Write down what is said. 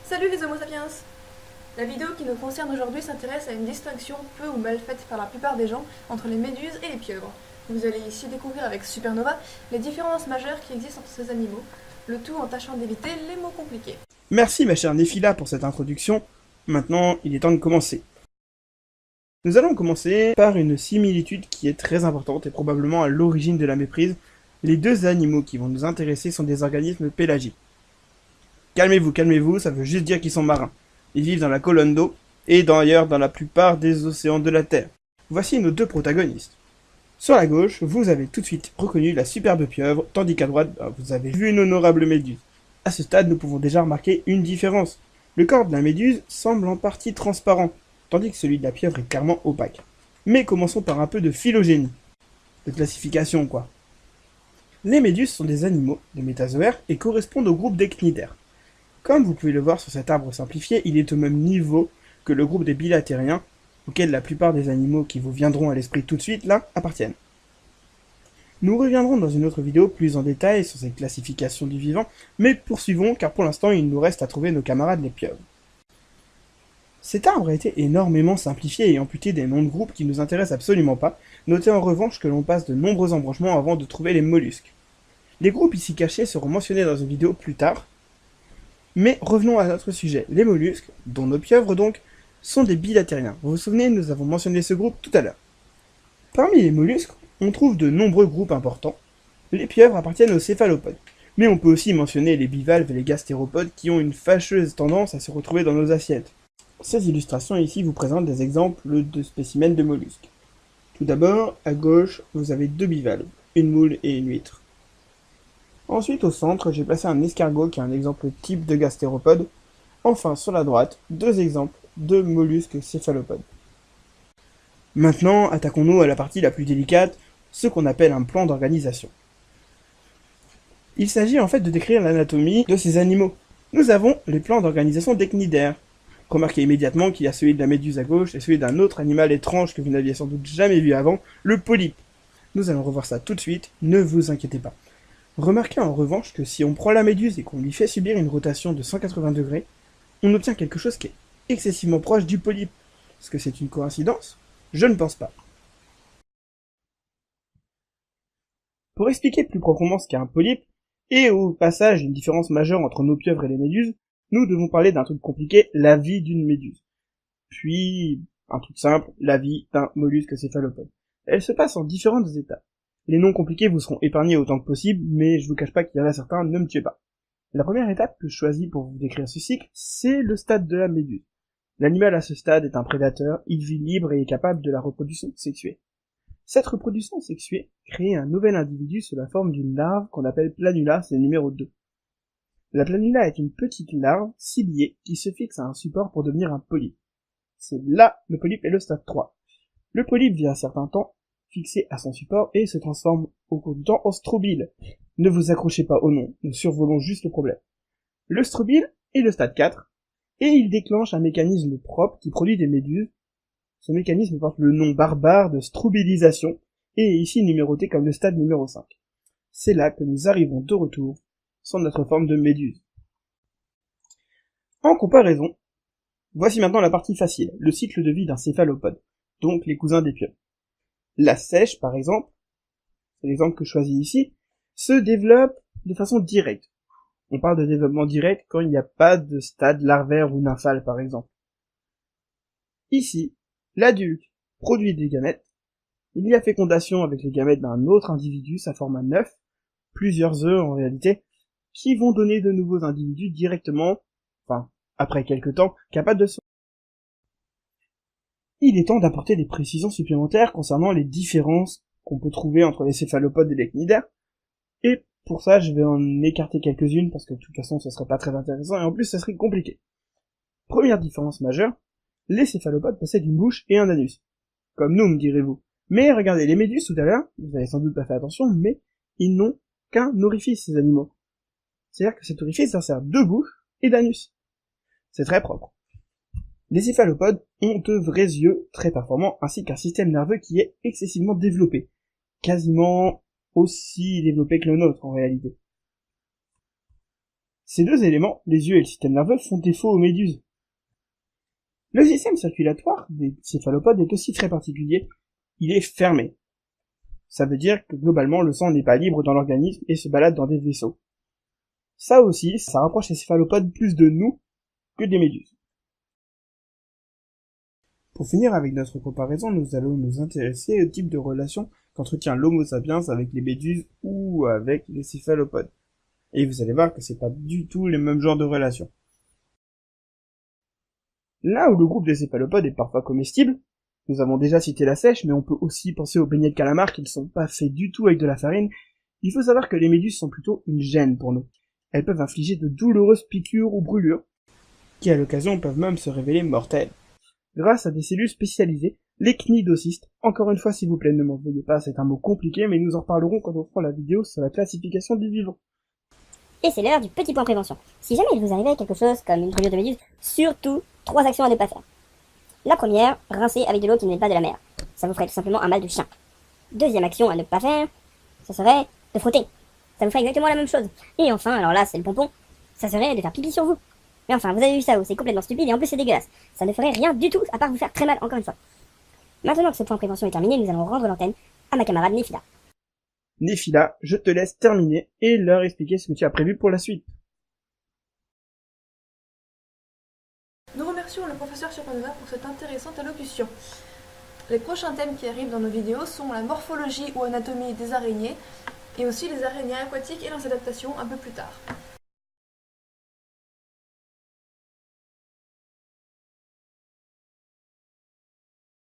Salut les Homo sapiens. La vidéo qui nous concerne aujourd'hui s'intéresse à une distinction peu ou mal faite par la plupart des gens entre les méduses et les pieuvres. Vous allez ici découvrir avec Supernova les différences majeures qui existent entre ces animaux, le tout en tâchant d'éviter les mots compliqués. Merci ma chère Néphila pour cette introduction. Maintenant, il est temps de commencer. Nous allons commencer par une similitude qui est très importante et probablement à l'origine de la méprise. Les deux animaux qui vont nous intéresser sont des organismes pélagiques. Calmez-vous, ça veut juste dire qu'ils sont marins. Ils vivent dans la colonne d'eau et d'ailleurs dans la plupart des océans de la Terre. Voici nos deux protagonistes. Sur la gauche, vous avez tout de suite reconnu la superbe pieuvre, tandis qu'à droite, vous avez vu une honorable méduse. À ce stade, nous pouvons déjà remarquer une différence. Le corps de la méduse semble en partie transparent, tandis que celui de la pieuvre est clairement opaque. Mais commençons par un peu de phylogénie. De classification, quoi. Les méduses sont des animaux, des métazoaires, et correspondent au groupe des cnidaires. Comme vous pouvez le voir sur cet arbre simplifié, il est au même niveau que le groupe des bilatériens, auxquels la plupart des animaux qui vous viendront à l'esprit tout de suite là appartiennent. Nous reviendrons dans une autre vidéo plus en détail sur cette classification du vivant, mais poursuivons car pour l'instant il nous reste à trouver nos camarades les pieuvres. Cet arbre a été énormément simplifié et amputé des noms de groupes qui nous intéressent absolument pas, notez en revanche que l'on passe de nombreux embranchements avant de trouver les mollusques. Les groupes ici cachés seront mentionnés dans une vidéo plus tard, mais revenons à notre sujet. Les mollusques, dont nos pieuvres donc, sont des bilatériens. Vous vous souvenez, nous avons mentionné ce groupe tout à l'heure. Parmi les mollusques, on trouve de nombreux groupes importants. Les pieuvres appartiennent aux céphalopodes, mais on peut aussi mentionner les bivalves et les gastéropodes qui ont une fâcheuse tendance à se retrouver dans nos assiettes. Ces illustrations ici vous présentent des exemples de spécimens de mollusques. Tout d'abord, à gauche, vous avez deux bivalves, une moule et une huître. Ensuite, au centre, j'ai placé un escargot qui est un exemple type de gastéropode. Enfin, sur la droite, deux exemples de mollusques céphalopodes. Maintenant, attaquons-nous à la partie la plus délicate, ce qu'on appelle un plan d'organisation. Il s'agit en fait de décrire l'anatomie de ces animaux. Nous avons les plans d'organisation des cnidaires. Remarquez immédiatement qu'il y a celui de la méduse à gauche et celui d'un autre animal étrange que vous n'aviez sans doute jamais vu avant, le polype. Nous allons revoir ça tout de suite, ne vous inquiétez pas. Remarquez en revanche que si on prend la méduse et qu'on lui fait subir une rotation de 180 degrés, on obtient quelque chose qui est excessivement proche du polype. Est-ce que c'est une coïncidence? Je ne pense pas. Pour expliquer plus proprement ce qu'est un polype, et au passage une différence majeure entre nos pieuvres et les méduses, nous devons parler d'un truc compliqué, la vie d'une méduse. Puis, un truc simple, la vie d'un mollusque céphalopode. Elle se passe en différentes étapes. Les noms compliqués vous seront épargnés autant que possible, mais je vous cache pas qu'il y en a certains, ne me tuez pas. La première étape que je choisis pour vous décrire ce cycle, c'est le stade de la méduse. L'animal à ce stade est un prédateur, il vit libre et est capable de la reproduction sexuée. Cette reproduction sexuée crée un nouvel individu sous la forme d'une larve qu'on appelle planula, c'est le numéro 2. La planula est une petite larve ciliée qui se fixe à un support pour devenir un polype. C'est là le polype est le stade 3. Le polype vit un certain temps fixé à son support et se transforme au cours du temps en strobile. Ne vous accrochez pas au nom, nous survolons juste le problème. Le strobile est le stade 4, et il déclenche un mécanisme propre qui produit des méduses. Ce mécanisme porte le nom barbare de strobilisation, et est ici numéroté comme le stade numéro 5. C'est là que nous arrivons de retour sur notre forme de méduse. En comparaison, voici maintenant la partie facile, le cycle de vie d'un céphalopode, donc les cousins des pieuvres. La sèche, par exemple, c'est l'exemple que je choisis ici, se développe de façon directe. On parle de développement direct quand il n'y a pas de stade larvaire ou nymphal, par exemple. Ici, l'adulte produit des gamètes, il y a fécondation avec les gamètes d'un autre individu, ça forme un œuf, plusieurs œufs en réalité, qui vont donner de nouveaux individus directement, enfin, après quelques temps, capables de se... Il est temps d'apporter des précisions supplémentaires concernant les différences qu'on peut trouver entre les céphalopodes et les cnidaires, et pour ça, je vais en écarter quelques-unes, parce que de toute façon, ce serait pas très intéressant, et en plus, ça serait compliqué. Première différence majeure, les céphalopodes possèdent une bouche et un anus. Comme nous, me direz-vous. Mais regardez, les méduses tout à l'heure, vous avez sans doute pas fait attention, mais ils n'ont qu'un orifice, ces animaux. C'est-à-dire que cet orifice ça sert de bouche et d'anus. C'est très propre. Les céphalopodes ont de vrais yeux très performants, ainsi qu'un système nerveux qui est excessivement développé. Quasiment aussi développé que le nôtre, en réalité. Ces deux éléments, les yeux et le système nerveux, font défaut aux méduses. Le système circulatoire des céphalopodes est aussi très particulier, il est fermé. Ça veut dire que globalement le sang n'est pas libre dans l'organisme et se balade dans des vaisseaux. Ça aussi, ça rapproche les céphalopodes plus de nous que des méduses. Pour finir avec notre comparaison, nous allons nous intéresser au type de relation qu'entretient l'Homo sapiens avec les méduses ou avec les céphalopodes. Et vous allez voir que c'est pas du tout les mêmes genres de relations. Là où le groupe des céphalopodes est parfois comestible, nous avons déjà cité la sèche, mais on peut aussi penser aux beignets de calamar qui ne sont pas faits du tout avec de la farine. Il faut savoir que les méduses sont plutôt une gêne pour nous. Elles peuvent infliger de douloureuses piqûres ou brûlures, qui à l'occasion peuvent même se révéler mortelles. Grâce à des cellules spécialisées, les cnidocystes, encore une fois s'il vous plaît ne m'en veuillez pas, c'est un mot compliqué, mais nous en reparlerons quand on fera la vidéo sur la classification du vivant. Et c'est l'heure du petit point prévention. Si jamais il vous arrivait quelque chose comme une brûlure de méduse, surtout 3 actions à ne pas faire. La première, rincer avec de l'eau qui n'est pas de la mer. Ça vous ferait tout simplement un mal de chien. Deuxième action à ne pas faire, ça serait de frotter. Ça vous ferait exactement la même chose. Et enfin, alors là c'est le pompon, ça serait de faire pipi sur vous. Mais enfin, vous avez vu ça où c'est complètement stupide et en plus c'est dégueulasse. Ça ne ferait rien du tout à part vous faire très mal encore une fois. Maintenant que ce point prévention est terminé, nous allons rendre l'antenne à ma camarade Néphila. Néphila, je te laisse terminer et leur expliquer ce que tu as prévu pour la suite. Nous remercions le professeur Supernova pour cette intéressante allocution. Les prochains thèmes qui arrivent dans nos vidéos sont la morphologie ou anatomie des araignées et aussi les araignées aquatiques et leurs adaptations un peu plus tard.